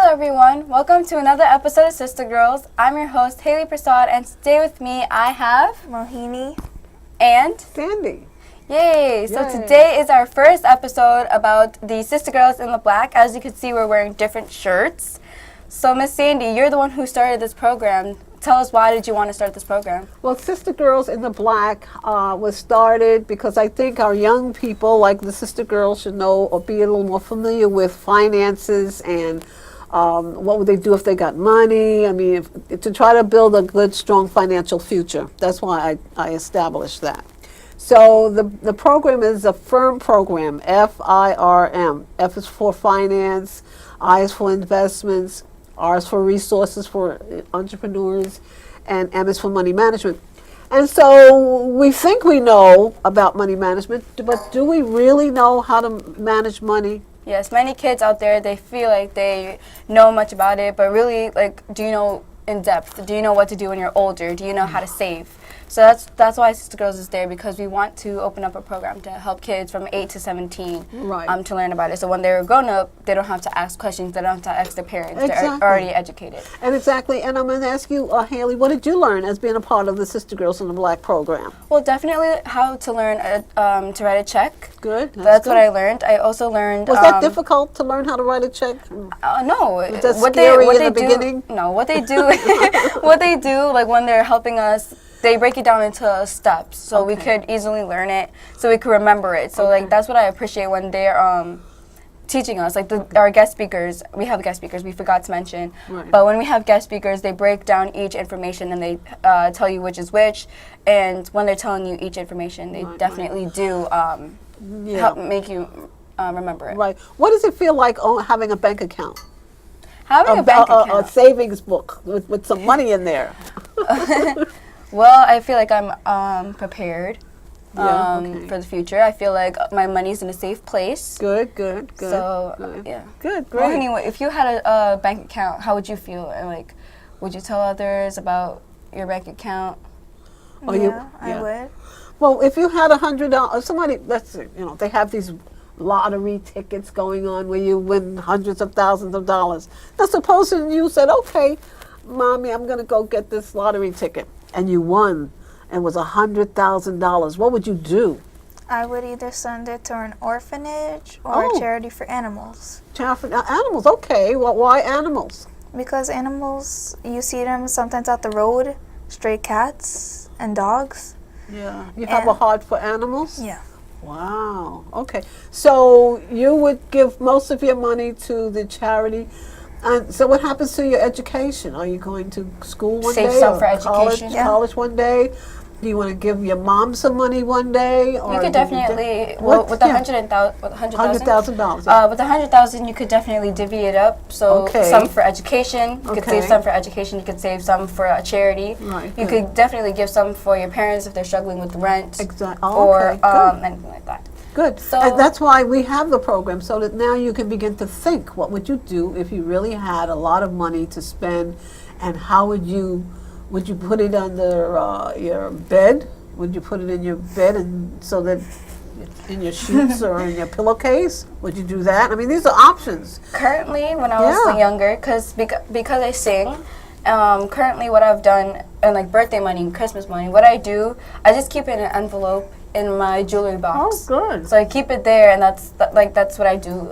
everyone. Welcome to another episode of CISTA Girls. I'm your host, Haley Persaud, and today with me I have Mohini and Sandy. Yay! So today is our first episode about the CISTA Girls in the Black. As you can see, we're wearing different shirts. So Miss Sandy, you're the one who started this program. Tell us, why did you want to start this program? Well, CISTA Girls in the Black was started because I think our young people, like the CISTA Girls, should know or be a little more familiar with finances and what would they do if they got money. I mean, to try to build a good, strong financial future. That's why I established that. So the program is a F.I.R.M program, F-I-R-M. F is for finance, I is for investments, R is for resources for entrepreneurs, and M is for money management. And so we think we know about money management, but do we really know how to manage money? Yes, many kids out there, they feel like they know much about it, but really, like, do you know in depth? Do you know what to do when you're older? Do you know how to save? So that's why CISTA Girls is there, because we want to open up a program to help kids from 8 to 17 to learn about it. So when they're grown up, they don't have to ask questions. They don't have to ask their parents. Exactly. They're already educated. And I'm going to ask you, Haley, what did you learn as being a part of the CISTA Girls in the Black program? Well, definitely how to learn to write a check. Good. That's what I learned. I also learned. Was that difficult to learn how to write a check? No. Was that scary in the beginning? No. What they do, like when they're helping us, they break it down into steps, so we could easily learn it, so we could remember it. So like that's what I appreciate when they're teaching us. Like our guest speakers, we have guest speakers. We forgot to mention, but when we have guest speakers, they break down each information and they tell you which is which. And when they're telling you each information, they definitely do help make you remember it. Right. What does it feel like having a bank account? Having a bank account, a savings book with some money in there. Well, I feel like I'm prepared for the future. I feel like my money's in a safe place. Good. So, yeah. Good, great. Well, anyway, if you had a bank account, how would you feel? And like, would you tell others about your bank account? I would. Well, if you had $100, somebody, they have these lottery tickets going on where you win hundreds of thousands of dollars. Now, supposing you said, okay, Mommy, I'm going to go get this lottery ticket. And you won, and it was $100,000. What would you do? I would either send it to an orphanage or a charity for animals. Animals, okay. Well, why animals? Because animals, you see them sometimes out the road, stray cats and dogs. Yeah. You have a heart for animals? Yeah. Wow. Okay. So you would give most of your money to the charity. And so what happens to your education? Are you going to school one day? Save some for college, education. College one day? Do you want to give your mom some money one day? Or you could definitely, with $100,000. With $100,000, you could definitely divvy it up. So some for education. You could save some for education. You could save some for a charity. Right. You could definitely give some for your parents if they're struggling with rent. Exactly. Or anything like that. Good. So, and that's why we have the program, so that now you can begin to think, what would you do if you really had a lot of money to spend, and how would you put it under your bed? Would you put it in your bed and so that in your sheets or in your pillowcase? Would you do that? I mean, these are options. Currently, when I was younger, because I sing, currently what I've done, and like birthday money and Christmas money, what I do, I just keep it in an envelope in my jewelry box. Oh, good. So I keep it there, and that's what I do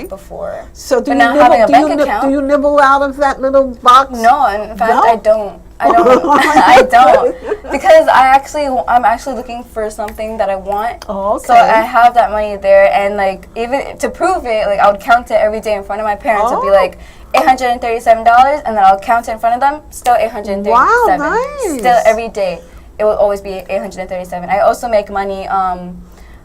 before. So do you nibble out of that little box? No, in fact I don't. I don't, because I'm actually looking for something that I want. Oh, okay. So I have that money there, and like even to prove it, like I would count it every day in front of my parents. It'd be like $837, and then I'll count it in front of them. Still $837. Wow, nice. Still every day. It will always be $837. I also make money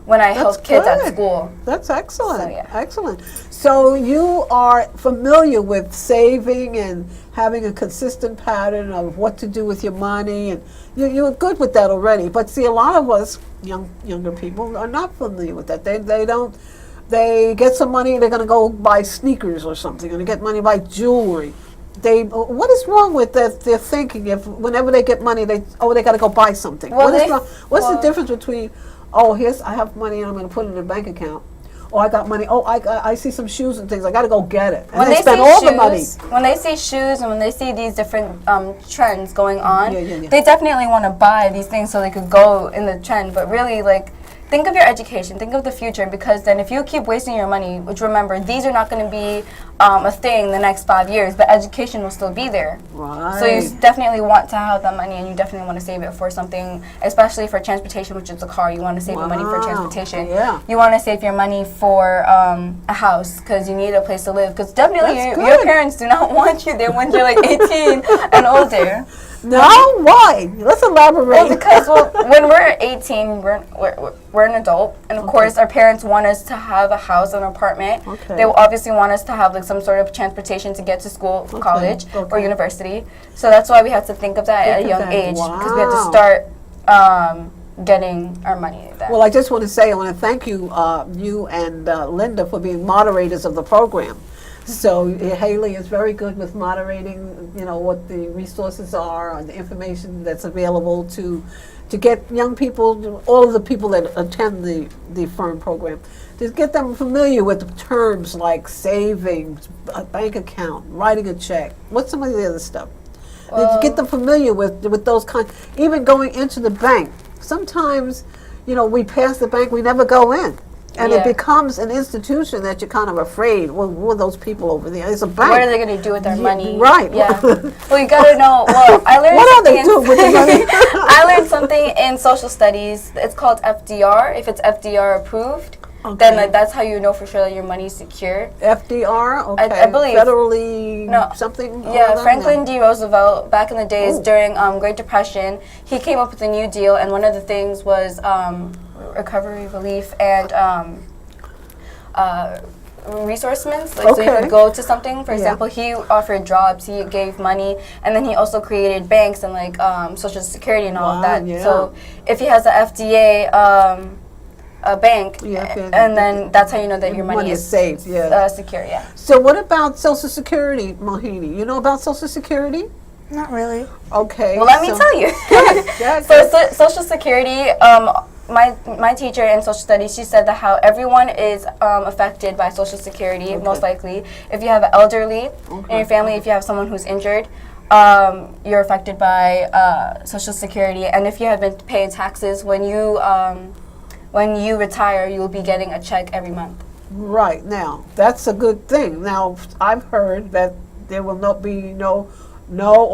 when I help kids at school. That's excellent. So, yeah. Excellent. So you are familiar with saving and having a consistent pattern of what to do with your money, and you're good with that already. But see, a lot of us younger people are not familiar with that. They don't. They get some money, they're going to go buy sneakers or something, and they get money buy jewelry. What is wrong with their thinking? If whenever they get money, they got to go buy something. What is wrong? What's the difference between I have money and I'm going to put it in a bank account, oh, I got money. Oh, I see some shoes and things. I got to go get it. And When they they spend see all shoes, the money. when they see shoes and when they see these different trends going on, Yeah. they definitely want to buy these things so they could go in the trend. But really, like, think of your education, think of the future, because then if you keep wasting your money, which remember, these are not going to be a thing the next 5 years, but education will still be there. Right. So you definitely want to have that money, and you definitely want to save it for something, especially for transportation, which is a car. You want to save your money for Wow. transportation. Yeah. You want to save your money for a house because you need a place to live. Because definitely That's your good. parents do not want you there when you're like 18 and older. No, why? Let's elaborate. Well, because when we're 18, we're an adult, and of course our parents want us to have a house, an apartment. Okay. They will obviously want us to have like some sort of transportation to get to school, college, or okay. university. So that's why we have to think of that at a young age, because we have to Wow. start getting our money. Then. Well, I just want to say, I want to thank you, you and Linda, for being moderators of the program. So Haley is very good with moderating, you know, what the resources are and the information that's available to get young people, all of the people that attend the F.I.R.M program, to get them familiar with the terms like savings, a bank account, writing a check. What's some of the other stuff? To get them familiar with those kinds, even going into the bank. Sometimes, you know, we pass the bank, we never go in. And Yeah. it becomes an institution that you're kind of afraid. Well, who are those people over there? It's a bank. What are they going to do with their money? Right. Yeah. Well, you got to know. Well, I learned What are something they doing with the money? I learned something in social studies. It's called FDR. If it's FDR approved, then Okay. like that's how you know for sure that your money's secure. FDR, okay. I believe. Federally No. something? Yeah, or Franklin D. Roosevelt, back in the days Oh. during Great Depression, he came up with a New Deal, and one of the things was recovery, relief, and resourcements. Like, so you Okay. could go to something. For Yeah. example, he offered jobs, he gave money, and then he also created banks and like Social Security and all of Wow, that. yeah. So if he has a FDA a bank, Yeah, yeah, and then that's how you know that your money is safe, yeah. secure. Yeah. So what about Social Security, Mohini? You know about Social Security? Not really. Okay. Well, let me so- tell you. Yeah, So Social Security, my teacher in social studies, she said that how everyone is affected by Social Security, most likely. If you have an elderly in your family, if you have someone who's injured, you're affected by Social Security. And if you have been paying taxes, when you retire, you'll be getting a check every month. Right, now, that's a good thing. Now, I've heard that there will not be no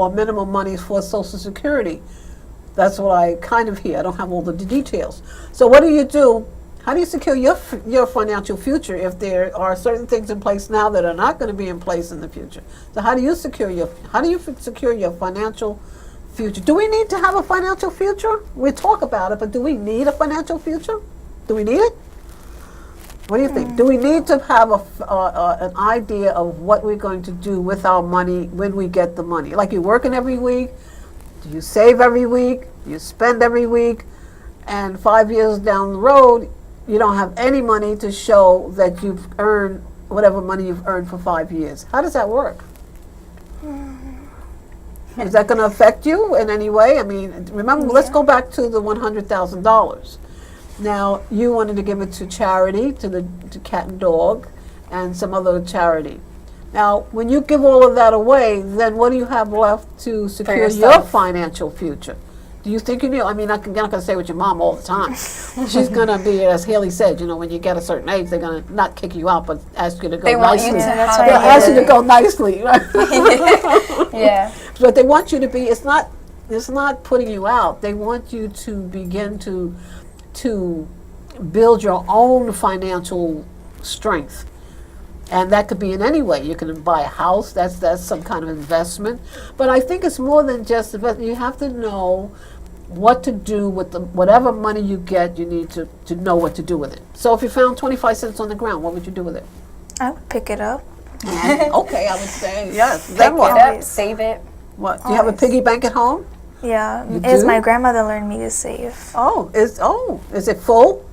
or minimum monies for Social Security. That's what I kind of hear. I don't have all the details. So what do you do? How do you secure your financial future if there are certain things in place now that are not going to be in place in the future? So how do you secure your financial future? Do we need to have a financial future? We talk about it, but do we need a financial future? Do we need it? What do you think? Do we need to have an idea of what we're going to do with our money when we get the money? Like, you're working every week, do you save every week, do you spend every week, and 5 years down the road, you don't have any money to show that you've earned whatever money you've earned for 5 years. How does that work? Is that going to affect you in any way? I mean, remember, let's go back to the $100,000. Now, you wanted to give it to charity, to Cat and Dog, and some other charity. Now, when you give all of that away, then what do you have left to secure your yourself. financial future? Do you think you need? I mean, you're not going to stay with your mom all the time. She's going to be, as Haley said, you know, when you get a certain age, they're going to not kick you out, but ask you to go They want nicely. you to that's have why They'll I ask you to go nicely. Yeah. But they want you to be. It's not putting you out. They want you to begin to build your own financial strength, and that could be in any way. You can buy a house. That's some kind of investment. But I think it's more than just investment. You have to know what to do with whatever money you get. You need to know what to do with it. So if you found 25 cents on the ground, what would you do with it? I would pick it up. Okay, I would say yes. Pick Then it what? up, save it. What? Do you have a Always. piggy bank at home? Yeah, You as do? my grandmother learned me to save. Is it full?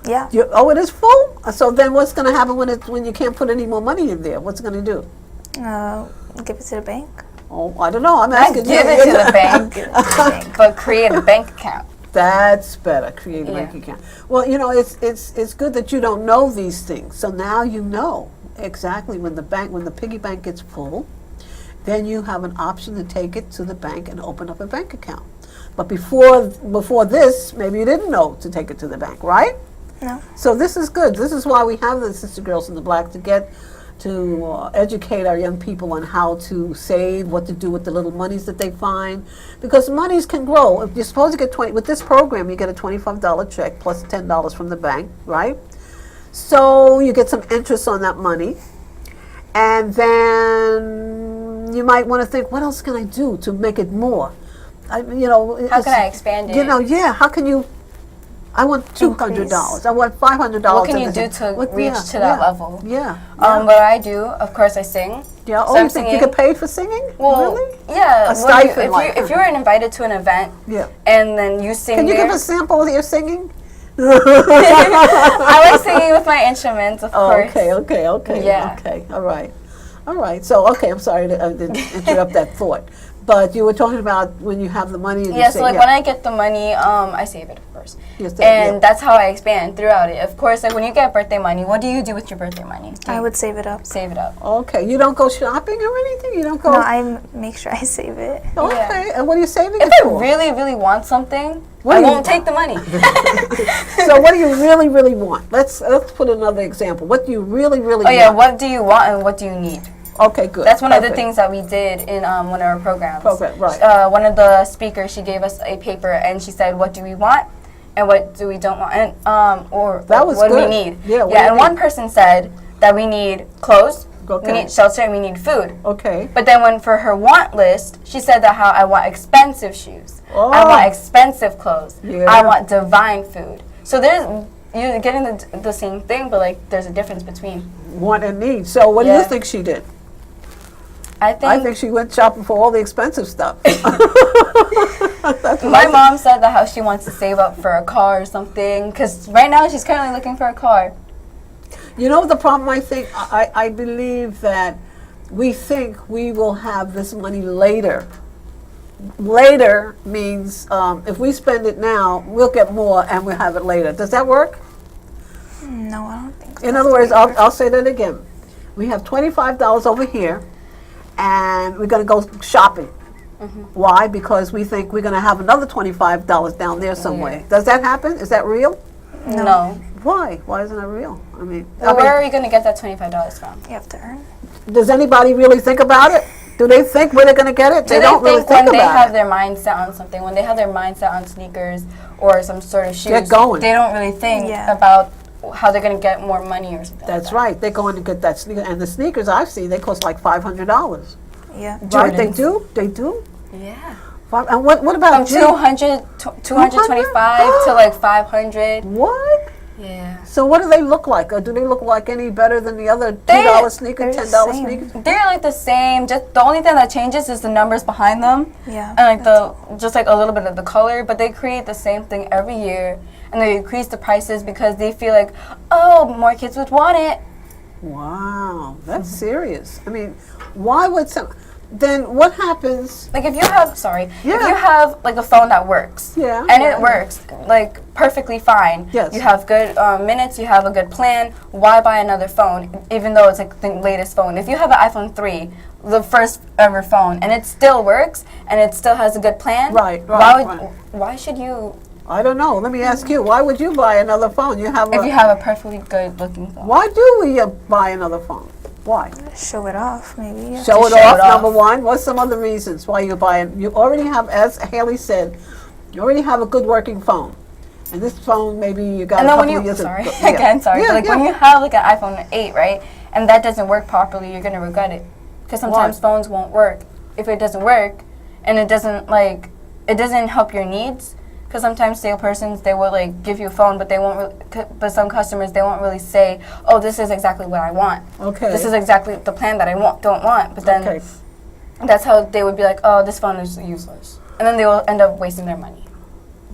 Yeah. It is full. So then, what's going to happen when you can't put any more money in there? What's it going to do? Give it to the bank. Oh, I don't know. I'm Not asking give you. it to the bank, but create a bank account. That's better. Create a Yeah. bank account. Well, you know, it's good that you don't know these things. So now you know exactly when the piggy bank gets full, then you have an option to take it to the bank and open up a bank account. But before this, maybe you didn't know to take it to the bank, right? No. So this is good. This is why we have the Sister Girls in the Black, to educate our young people on how to save, what to do with the little monies that they find, because monies can grow. If you're supposed to get with this program, you get a $25 check plus $10 from the bank, right? So you get some interest on that money, and then you might want to think, what else can I do to make it more? How can I expand it? How can you? I want $200. I want $500. What can you do to reach to that level? Yeah. What I do, of course, I sing. Yeah. So Oh, I'm you think you singing. get paid for singing? Well, Really? yeah. A stipend, if you're invited to an event, Yeah. and then you sing Can you there, give a sample of your singing? I like singing with my instruments, of course. Okay. Yeah. Okay. All right. So, okay, I'm sorry to interrupt that thought. But you were talking about when you have the money and Yeah, you so say, like when I get the money, I save it, of course. Yes, And that's how I expand throughout it. Of course, like when you get birthday money, what do you do with your birthday money? I would save it up. Save it up. Okay, you don't go shopping or anything? You don't go? No, I make sure I save it. Okay, and what are you saving If it I for? really, really want something, What I do you- won't take the money. So what do you really, really want? Let's put another example. What do you really, really Oh yeah, want? what do you want and what do you need? Okay, good. That's one of the Perfect. things that we did in one of our programs. Right. One of the speakers, she gave us a paper and she said, what do we want and what do we don't want, and or That was what do we good. need? Yeah, what do Yeah, you and need? one person said that we need clothes, Okay. we need shelter, and we need food. Okay. But then when for her want list, she said that how I want expensive shoes, I Oh. want expensive clothes, Yeah. I want divine food. So you're getting the same thing, but like there's a difference between. Want and need. So what do you Yeah. think she did? I think she went shopping for all the expensive stuff. My mom said that how she wants to save up for a car or something, because right now she's currently looking for a car. You know the problem, I think? I believe that we think we will have this money later. Later means if we spend it now, we'll get more and we'll have it later. Does that work? No, I don't think so. In other words, I'll say that again. We have $25 over here, and we're going to go shopping. Why? Because we think we're going to have another $25 down there somewhere. Yeah. Does that happen? Is that real? No. Why? Why isn't it real? I mean, Well, where are you going to get that $25 from? You have to earn. does anybody really think about it? Do they think where they're going to get it? Do They don't really think think when they about have it. their mindset on something, when they have their mindset on sneakers or some sort of shoes, Get going. they don't really think Yeah. about how they're going to get more money or something. That's like right. They're going to get that sneaker. And the sneakers I've seen, they cost like $500. Yeah. Right? They Jordans. do? They do? that. Yeah. And what about From jeans? 225 to like 500. What? Yeah. So what do they look like? Or do they look like any better than the other $2 they're sneakers, the $10 same. sneakers? They're like the same. Just the only thing that changes is the numbers behind them. Yeah. And like just like a little bit of the color, but they create the same thing every year, and they increase the prices because they feel like, oh, more kids would want it. Wow, that's serious. I mean, why would some... Then what happens... Like if you have, if Yeah. you have like a phone that works, Yeah. and it works like perfectly fine. Yes. You have good minutes, you have a good plan. Why buy another phone, even though it's like the latest phone? If you have an iPhone 3, the first ever phone, and it still works and it still has a good plan, Right, why should you? I don't know. Let me ask you, why would you buy another phone? You have If you have a perfectly good looking phone. Why do we buy another phone? Why? Show it off, maybe. Yeah. Show it show off, it off. number one. What's some other reasons why you buy it? You already have, as Haley said, you already have a good working phone. And this phone, maybe you got And a then couple when of you, years sorry, ago. Yeah. again, sorry, Yeah, but like yeah. when you have like an iPhone 8, right, and that doesn't work properly, you're gonna regret it. Because sometimes phones won't work. If it doesn't work, and it doesn't help your needs, because sometimes salespersons, they will like give you a phone, but they won't. But some customers, they won't really say, "Oh, this is exactly what I want. Okay. This is exactly the plan that I don't want." But then Okay. that's how they would be like, "Oh, this phone is useless," and then they will end up wasting their money.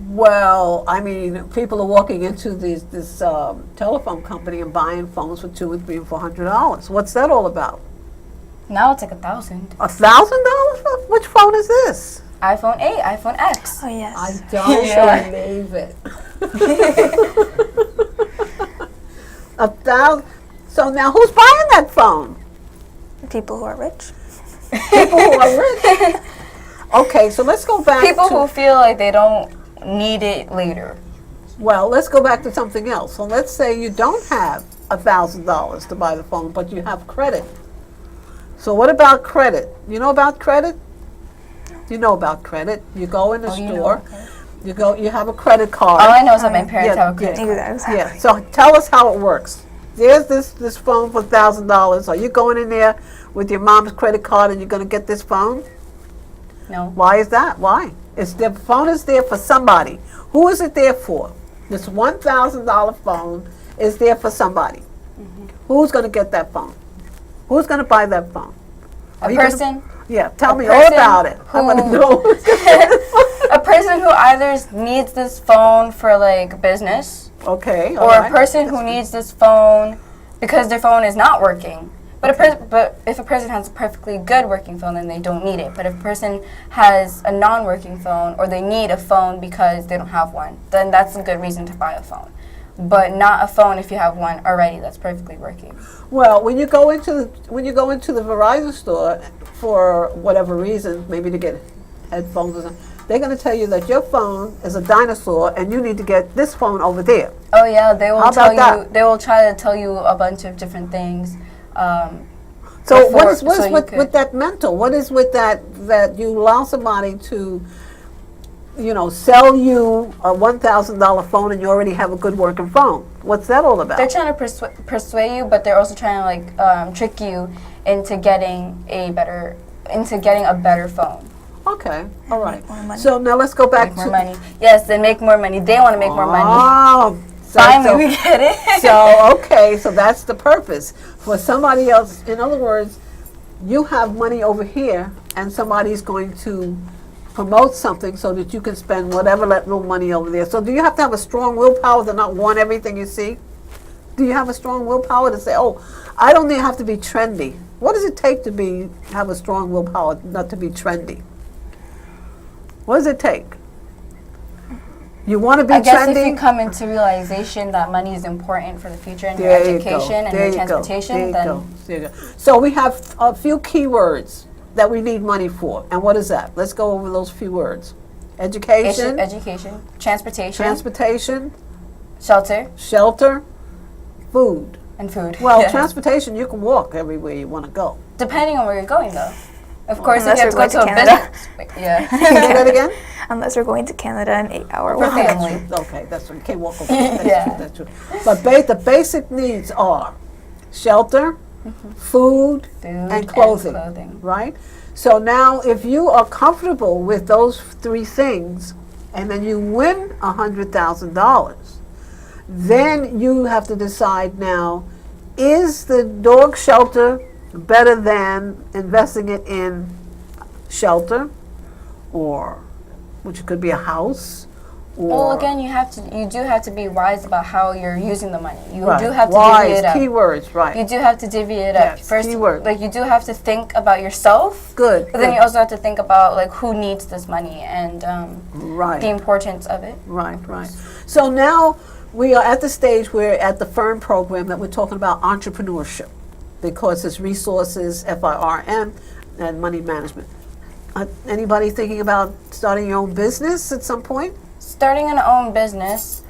Well, I mean, people are walking into this telephone company and buying phones for $200 and $300 and $400. What's that all about? Now it's like $1,000. $1,000? Which phone is this? iPhone 8, iPhone X. Oh yes. I don't Yeah. believe it. 1,000. So now who's buying that phone? People who are rich. People who are rich. Okay, so let's go back People to, who feel like they don't need it later. well, let's go back to something else. So let's say you don't have $1,000 to buy the phone, but you have credit. So what about credit? You know about credit? You know about credit. You go in the You know, store. okay. You have a credit card. All I know is that my parents Yeah, have a credit card. Exactly. Yeah, so tell us how it works. There's this phone for $1,000. Are you going in there with your mom's credit card and you're going to get this phone? No. Why is that? Why? The phone is there for somebody. Who is it there for? This $1,000 phone is there for somebody. Who's going to get that phone? Who's going to buy that phone? A person, Yeah, tell me all person about it. I want to who- know. a person who either needs this phone for like business, Okay, all or a right. person who needs this phone because their phone is not working. But if a person has a perfectly good working phone, then they don't need it. But if a person has a non-working phone, or they need a phone because they don't have one, then that's a good reason to buy a phone. But not a phone if you have one already that's perfectly working. Well, when you go into the Verizon store for whatever reason, maybe to get headphones or something, they're going to tell you that your phone is a dinosaur and you need to get this phone over there. Oh yeah, they will How tell about you. that? They will try to tell you a bunch of different things. So Before- what is so you with could- that mental? What is with that you allow somebody to, sell you a $1,000 phone and you already have a good working phone? What's that all about? They're trying to persuade you, but they're also trying to like trick you into getting a better phone. Okay, all right. more money. So now let's go back Make to more money. Yes, they make more money. They want to make more money. Oh, Finally, we get it. So, okay, so that's the purpose. For somebody else, in other words, you have money over here and somebody's going to promote something so that you can spend whatever that little money over there. So do you have to have a strong willpower to not want everything you see? Do you have a strong willpower to say, oh, I don't have to be trendy? What does it take to have a strong willpower not to be trendy? What does it take? You want to be I guess trendy? if you come into realization that money is important for the future and your There you education go. and There your you go. transportation, There you then go. There you go. So we have a few keywords that we need money for. And what is that? Let's go over those few words. Education, education, transportation, transportation, shelter, shelter, food. and food. Well, Yes. transportation, you can walk everywhere you want to go. Depending on where you're going, though. Of course, if Unless you have to you're go to a going to business. Yeah. Say that again? Unless we're going to Canada in 8 hour For walk. family. Okay, that's right. You can't walk over there. That's Yeah. true, that's true. But the basic needs are shelter, food, Food and clothing. Right? So now if you are comfortable with those three things and then you win $100,000, then you have to decide now, is the dog shelter better than investing it in shelter, or which could be a house, or Well, again, you do have to be wise about how you're using the money. You right. do have to Wise, divvy it up. keywords, right? You do have to divvy it up. Yes, First, keyword. like you do have to think about yourself. Good. But then good. you also have to think about like who needs this money and right. the importance of it. Right, right. So now we are at the stage where at the F.I.R.M program that we're talking about entrepreneurship, because it's resources, F.I.R.M, and money management. Anybody thinking about starting your own business at some point? Starting an own business.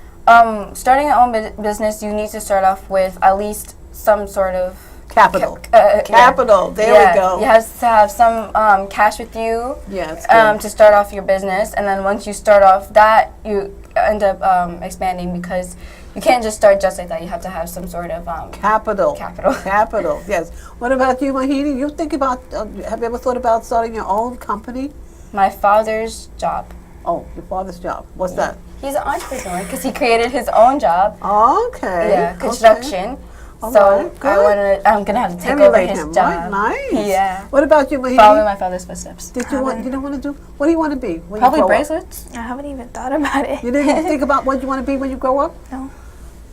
Business, you need to start off with at least some sort of Capital. yeah. Capital. There Yeah, we go. You have to have some cash with you Yeah, it's good. to start off your business, and then once you start off that, you end up expanding because you can't just start just like that. You have to have some sort of Capital. Capital. Capital, yes. What about you, Mahini? You think about, have you ever thought about starting your own company? my father's job. Oh, your father's job. What's that? He's an entrepreneur because he created his own job. Okay. Yeah, okay. construction. All So right, good. I'm gonna have to take Emulate over his him, job. right? Nice. Yeah. What about you, Mahini? Following my father's footsteps. You don't want to do? What do you want to be when Probably you grow up? bracelets. I haven't even thought about it. You didn't think about what you want to be when you grow up? No.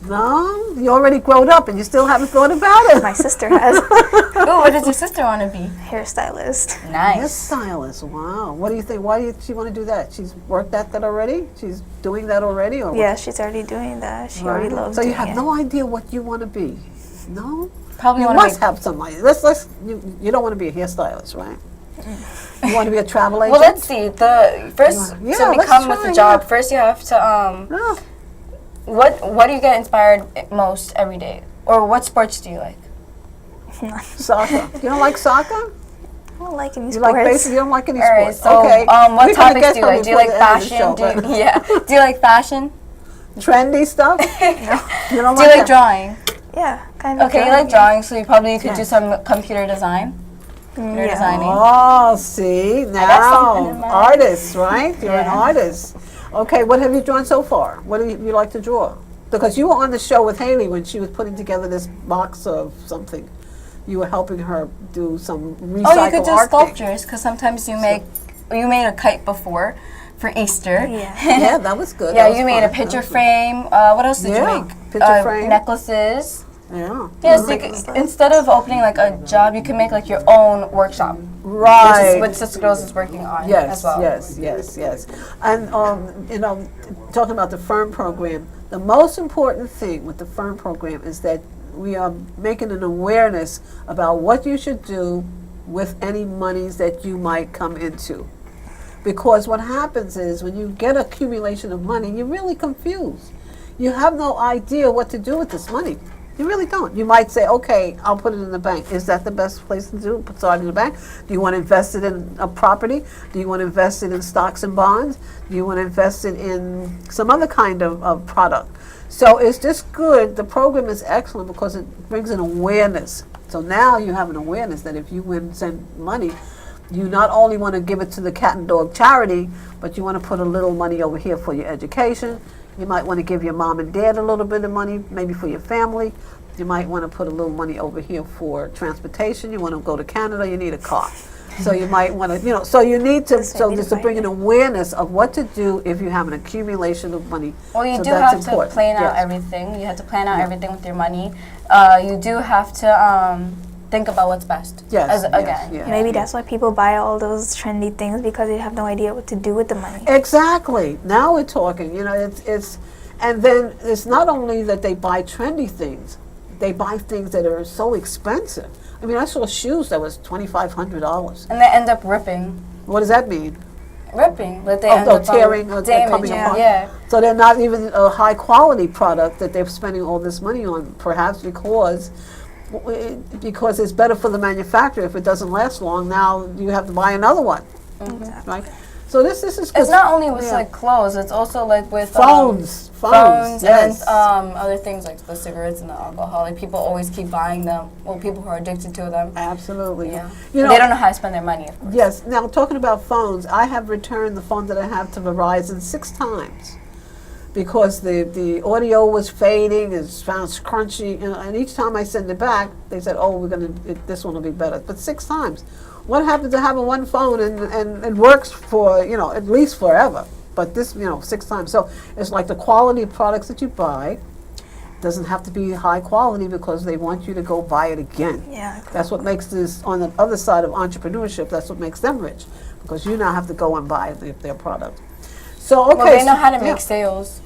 No, you already grown up and you still haven't thought about it. My sister has Oh, what does your sister want to be? hairstylist. Nice. Hairstylist. Wow. What do you think? Why does she want to do that? She's worked at that already. She's doing that already, or Yeah, she's already doing that. She already loves So you doing have it. no idea what you want to be. No. Probably You want must to have some idea. Let's. You don't want to be a hairstylist, right? You want to be a travel agent. Well, let's see. The first Yeah, to let's become with try, the job, yeah. first you have to Yeah. What do you get inspired most every day? Or what sports do you like? Soccer. You don't like soccer? I don't like any You sports. like baseball? You don't like any All right. sports? So, Okay. what We're gonna topics get do you some like? Do you like before the end of the fashion? show, Do you, but- yeah. Do you like fashion? Trendy stuff? You don't Do you like that? drawing? Yeah, kind of. Okay, you like drawing, so you probably could do Yes. some computer design. Computer designing. Oh, see, got something in now, mind. artist, right? You're an Yeah. artist. Okay, what have you drawn so far? What do you like to draw? Because you were on the show with Haley when she was putting together this box of something. You were helping her do some recycled Oh, you could do art thing. sculptures, because sometimes you made a kite before for Easter. Yeah. Yeah, that was good. Yeah, That was you made a fun. picture That was frame. What else did Yeah, you make? picture frame. Necklaces. fun. Yeah. Yes, you could, instead of opening like a job, you can make like your own workshop. Right. Which Sister Girls is working on Yes, as well. yes. And, talking about the F.I.R.M program, the most important thing with the F.I.R.M program is that we are making an awareness about what you should do with any monies that you might come into. Because what happens is when you get accumulation of money, you're really confused. You have no idea what to do with this money. You really don't. You might say, okay, I'll put it in the bank. Is that the best place to do? Put it in the bank? Do you want to invest it in a property? Do you want to invest it in stocks and bonds? Do you want to invest it in some other kind of product? So it's just good. The program is excellent because it brings an awareness. So now you have an awareness that if you send money, you not only want to give it to the cat and dog charity, but you want to put a little money over here for your education. You might want to give your mom and dad a little bit of money, maybe for your family. You might want to put a little money over here for transportation. You want to go to Canada, you need a car. So you might want to, so you need to, just to bring an awareness of what to do if you have an accumulation of money. Well, you So do that's have to important. plan out Yes. everything. You have to plan out everything with your money. You do have to think about what's best. Yes, Again. yes. Maybe that's why people buy all those trendy things, because they have no idea what to do with the money. Exactly. Now we're talking. It's and then it's not only that they buy trendy things, they buy things that are so expensive. I mean, I saw shoes that was $2,500. And they end up ripping. What does that mean? Ripping. Like they end Oh, up tearing or damaging. coming apart. Yeah. So they're not even a high quality product that they're spending all this money on, perhaps because it's better for the manufacturer. If it doesn't last long, now you have to buy another one, right? So this is good. It's not only with Yeah. like clothes. It's also like with phones, yes. and other things like the cigarettes and the alcohol. Like people always keep buying them. Well, people who are addicted to them. Absolutely. Yeah. You know, They don't know how to spend their money. Of course. yes. Now talking about phones, I have returned the phone that I have to Verizon 6 times because the audio was fading, it sounds crunchy, and each time I send it back, they said, "Oh, this one will be better." But 6 times. What happens to having one phone and it works for at least forever? But this 6 times. So it's like the quality of products that you buy doesn't have to be high quality because they want you to go buy it again. Yeah. That's what makes this, on the other side of entrepreneurship, that's what makes them rich, because you now have to go and buy their product. So, okay. Well, they know how to yeah. make sales.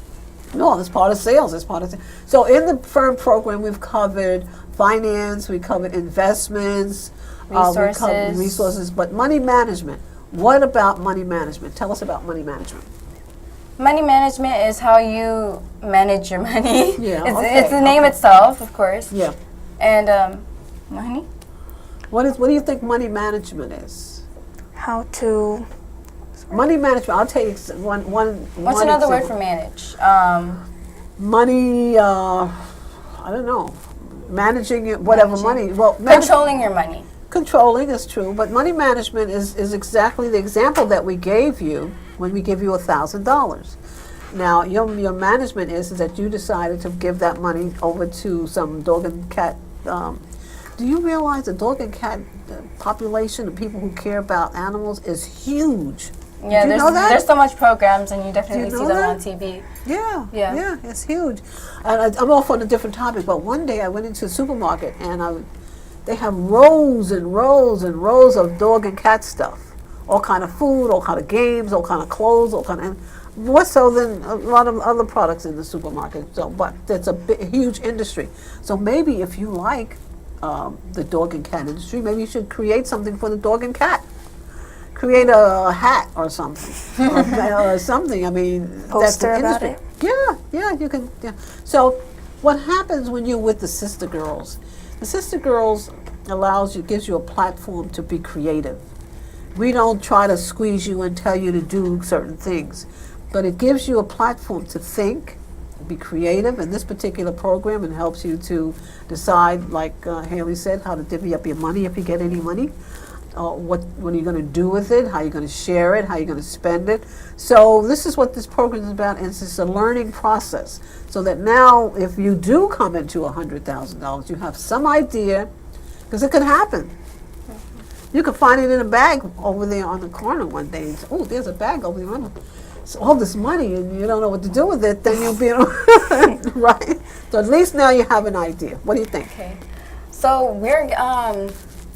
No, it's part of sales. It's part of So in the F.I.R.M program, we've covered finance, we covered investments, we covered resources, but money management. What about money management? Tell us about money management. Money management is how you manage your money. Yeah, It's the name itself, of course. Yeah. And money. What do you think money management is? How to Money management. I'll tell you one. What's another word for manage? Money. I don't know. Managing it, whatever money. Well, Controlling your money. Controlling is true, but money management is exactly the example that we gave you when we give you $1,000. Now, your management is that you decided to give that money over to some dog and cat. Do you realize the dog and cat population of people who care about animals is huge? Yeah, Do you know that? there's so much programs, and you definitely know see them that? on TV. Yeah, Yeah. yeah, it's huge. And I'm off on a different topic, but one day I went into a supermarket and they have rows and rows and rows of dog and cat stuff, all kind of food, all kind of games, all kind of clothes, all kind of, more so than a lot of other products in the supermarket. So, but it's a huge industry. So maybe if you like the dog and cat industry, maybe you should create something for the dog and cat. Create a hat or something, or something. I mean, Poster that's an about industry. Yeah, you can. Yeah. So, what happens when you're with the Sister Girls? The Sister Girls gives you a platform to be creative. We don't try to squeeze you and tell you to do certain things, but it gives you a platform to think, be creative. In this particular program, it helps you to decide, like Haley said, how to divvy up your money if you get any money. What are you going to do with it? How are you going to share it? How are you going to spend it? So this is what this program is about, and it's a learning process. So that now, if you do come into $100,000, you have some idea, because it could happen. You could find it in a bag over there on the corner one day. And say, oh, there's a bag over there. It's all this money, and you don't know what to do with it. Then you'll be right. So at least now you have an idea. What do you think? Okay, so we're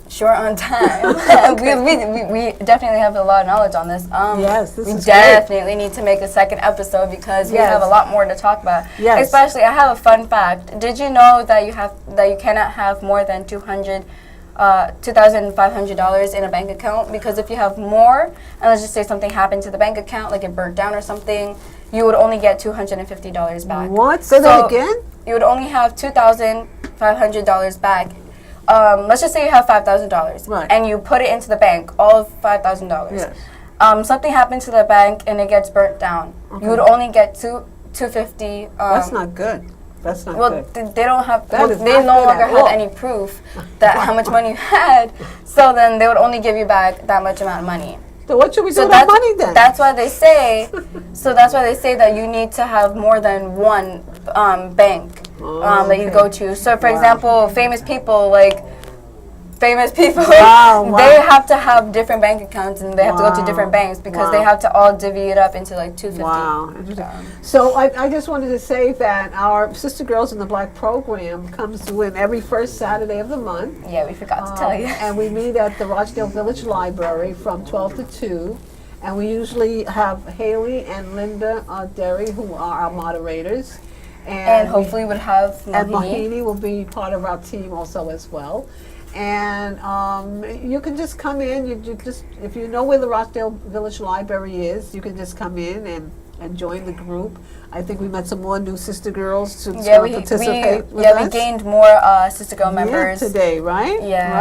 short on time. we definitely have a lot of knowledge on this. Yes, this we is definitely need to make a second episode because we have a lot more to talk about. Yes. Especially, I have a fun fact. Did you know that you cannot have more than $2,500 in a bank account? Because if you have more, and let's just say something happened to the bank account, like it burnt down or something, you would only get $250 back. What? Say that again? You would only have $2,500 back. Let's just say you have $5,000, right, and you put it into the bank, all of $5,000. Yes. Something happened to the bank and it gets burnt down. Okay. You would only get $250. That's not good. That's not good. They don't have. They no longer have any proof that how much money you had. So then they would only give you back that much amount of money. So what should we do with that money then? That's why they say. So that's why they say that you need to have more than one bank that you go to. So for example, famous people, they have to have different bank accounts and they have to go to different banks because they have to all divvy it up into like $250. Wow, interesting. So I just wanted to say that our Sister Girls in the Black program comes to in every first Saturday of the month. Yeah, we forgot to tell you. And we meet at the Rochdale Village Library from 12 to 2. And we usually have Haley and Linda Derry, who are our moderators. And hopefully we'll have Mohini. And Mohini will be part of our team also as well. And you can just come in. You just, if you know where the Rochdale Village Library is, you can just come in and join the group. I think we met some more new Sister Girls to participate with us. We gained more Sister Girl members today, right? Yeah. Right.